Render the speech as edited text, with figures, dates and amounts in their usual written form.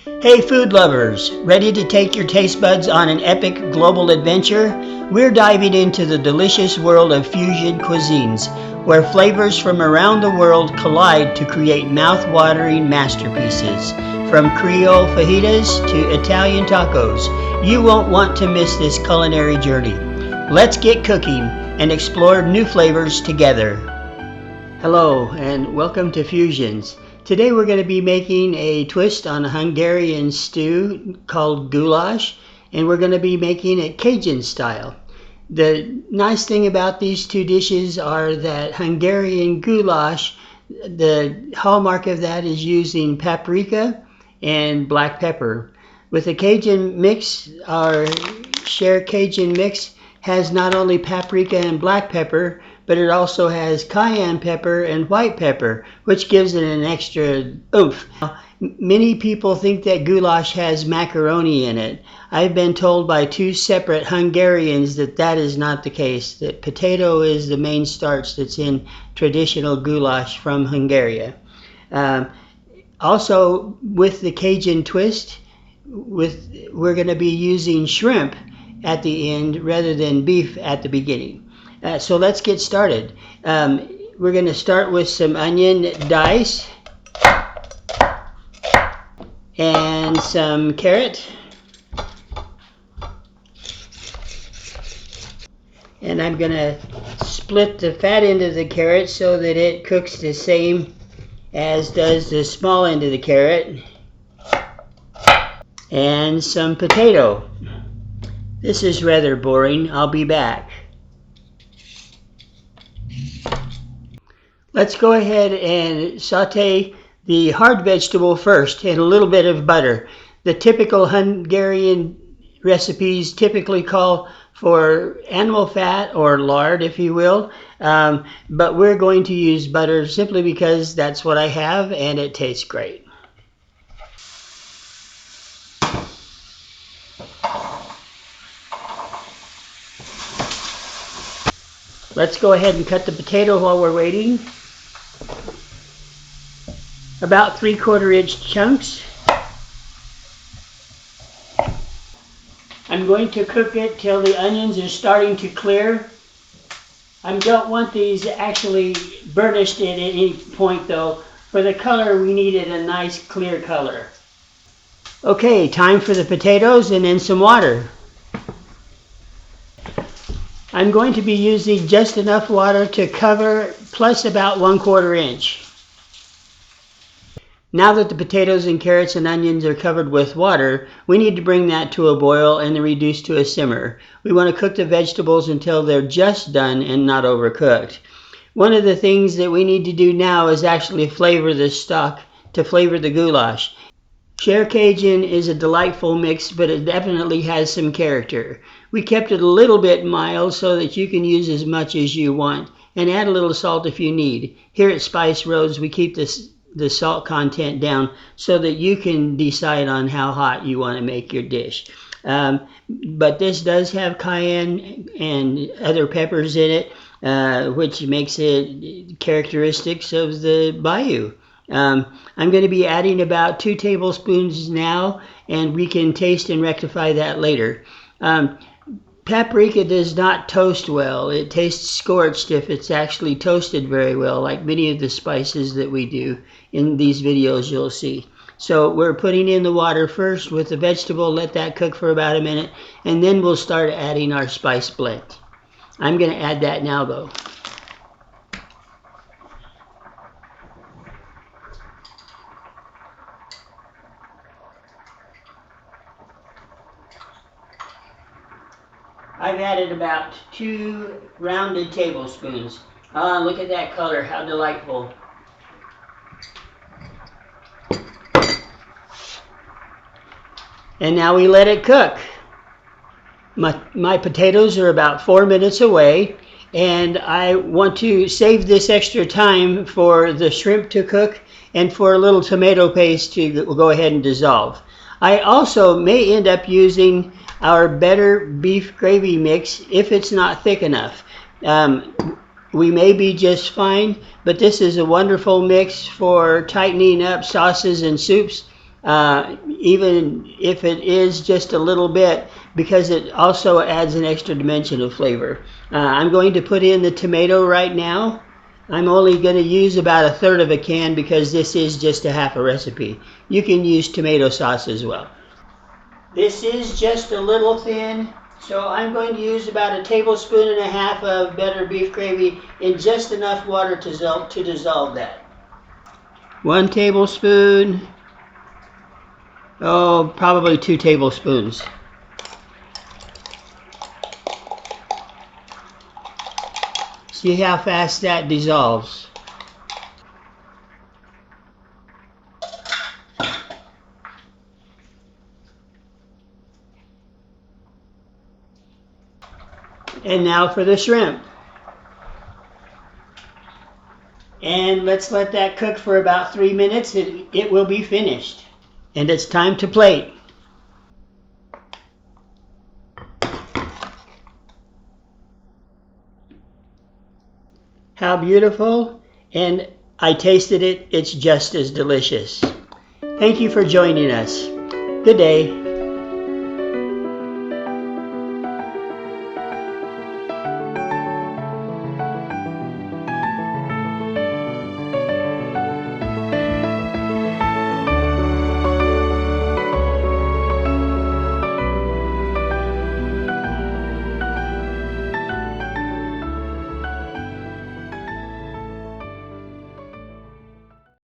Hey food lovers, ready to take your taste buds on an epic global adventure? We're diving into the delicious world of fusion cuisines, where flavors from around the world collide to create mouth-watering masterpieces. From Creole fajitas to Italian tacos, you won't want to miss this culinary journey. Let's get cooking and explore new flavors together. Hello and welcome to Fusions. Today we're going to be making a twist on a Hungarian stew called goulash, and we're going to be making it Cajun style. The nice thing about these two dishes are that Hungarian goulash, the hallmark of that is using paprika and black pepper. With the Cajun mix, our shared Cajun mix has not only paprika and black pepper, but it also has cayenne pepper and white pepper, which gives it an extra oomph. Many people think that goulash has macaroni in it. I've been told by two separate Hungarians that that is not the case, that potato is the main starch that's in traditional goulash from Hungary. Also, with the Cajun twist, we're going to be using shrimp at the end rather than beef at the beginning. So let's get started. We're going to start with some onion dice and some carrot. And I'm going to split the fat end of the carrot so that it cooks the same as does the small end of the carrot. And some potato. This is rather boring. I'll be back. Let's go ahead and saute the hard vegetable first in a little bit of butter. The typical Hungarian recipes typically call for animal fat or lard, if you will, but we're going to use butter simply because that's what I have and it tastes great. Let's go ahead and cut the potato while we're waiting. About 3/4 inch chunks. I'm going to cook it till the onions are starting to clear. I don't want these actually burnished at any point though. For the color, we needed a nice clear color. Okay, time for the potatoes and then some water. I'm going to be using just enough water to cover plus about 1/4 inch. Now that the potatoes and carrots and onions are covered with water, we need to bring that to a boil and then reduce to a simmer. We want to cook the vegetables until they're just done and not overcooked. One of the things that we need to do now is actually flavor the stock to flavor the goulash. Share Cajun is a delightful mix, but it definitely has some character. We kept it a little bit mild so that you can use as much as you want, and add a little salt if you need. Here at Spice Roads, we keep the salt content down so that you can decide on how hot you want to make your dish. But this does have cayenne and other peppers in it, which makes it characteristics of the bayou. I'm going to be adding about 2 tablespoons now, and we can taste and rectify that later. Paprika does not toast well. It tastes scorched if it's actually toasted very well, like many of the spices that we do in these videos you'll see. So we're putting in the water first with the vegetable, let that cook for about a minute, and then we'll start adding our spice blend. I'm going to add that now though. I've added about 2 rounded tablespoons. Look at that color, how delightful. And now we let it cook. My potatoes are about 4 minutes away, and I want to save this extra time for the shrimp to cook and for a little tomato paste to go ahead and dissolve. I also may end up using our better beef gravy mix if it's not thick enough. We may be just fine, but this is a wonderful mix for tightening up sauces and soups. even if it is just a little bit, because it also adds an extra dimension of flavor. I'm going to put in the tomato right now. I'm only going to use about 1/3 of a can because this is just a half a recipe. You can use tomato sauce as well. This is just a little thin, so I'm going to use about 1.5 tablespoons of better beef gravy in just enough water to dissolve that. 1 tablespoon. Oh, probably 2 tablespoons. See how fast that dissolves. And now for the shrimp. And let's let that cook for about 3 minutes. It will be finished. And it's time to plate. How beautiful. And I tasted it. It's just as delicious. Thank you for joining us. Good day.